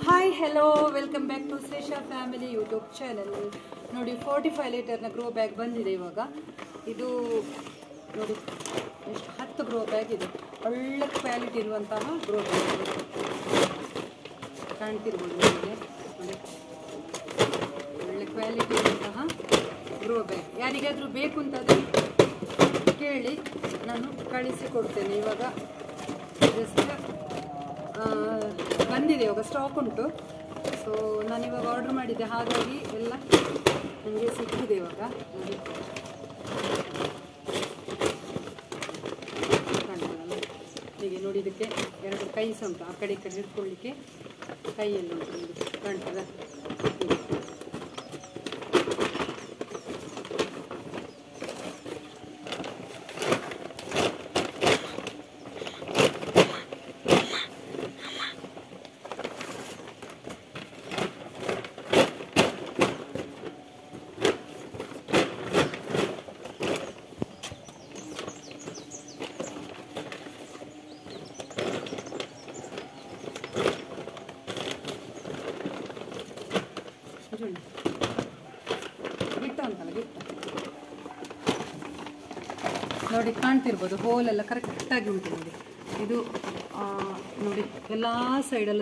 Hi hello welcome back to Shresha family YouTube channel. ನೋಡಿ 45 ಲೀಟರ್ನ grow bag ಬಂದಿದೆ ಇವಾಗ. ಇದು ನೋಡಿ ಎಷ್ಟು 10 ಗ್ರೋ ಬ್ಯಾಗ್ ಇದೆ. ಒಳ್ಳೆ ಕ್ವಾಲಿಟಿ ಇರುವಂತಹ ಗ್ರೋ ಬ್ಯಾಗ್ ಕಾಣ್ತಿರ್ಬೋದು ನಿಮಗೆ. ನೋಡಿ ಒಳ್ಳೆ ಕ್ವಾಲಿಟಿ ಇರುವಂತಹ ಗ್ರೋ ಬ್ಯಾಗ್. ಯಾರಿಗಾದರೂ ಬೇಕು ಅಂತಾದರೆ ಕೇಳಿ, ನಾನು ಕಳಿಸಿಕೊಡ್ತೇನೆ. ಇವಾಗ ಜಸ್ಟ್ ಬಂದಿದೆ, ಇವಾಗ ಸ್ಟಾಕ್ ಉಂಟು. ಸೊ ನಾನಿವಾಗ ಆರ್ಡ್ರ್ ಮಾಡಿದ್ದೆ, ಹಾಗಾಗಿ ಎಲ್ಲ ನನಗೆ ಸಿಕ್ಕಿದೆ ಇವಾಗ. ನೋಡಿ ಕಾಣ್ತದಲ್ಲ ಹೀಗೆ. ನೋಡಿ ಇದಕ್ಕೆ 2 ಕೈ ಸಹ ಉಂಟು, ಆ ಕಡೆ ಈ ಕಡೆ ಹಿಡ್ಕೊಳ್ಳಿಕ್ಕೆ ಕೈಯಲ್ಲಿ ಉಂಟು. ನೋಡಿ ಕಾಣ್ತದ. ಗಿಟ್ಟ ಅಂತಲ್ಲ, ಗಿಟ್ಟ ನೋಡಿ ಕಾಣ್ತಿರ್ಬೋದು. ಹೋಲ್ ಎಲ್ಲ ಕರೆಕ್ಟಾಗಿ ಉಂಟು ನೋಡಿ. ಇದು ನೋಡಿ ಎಲ್ಲ ಸೈಡಲ್ಲೂ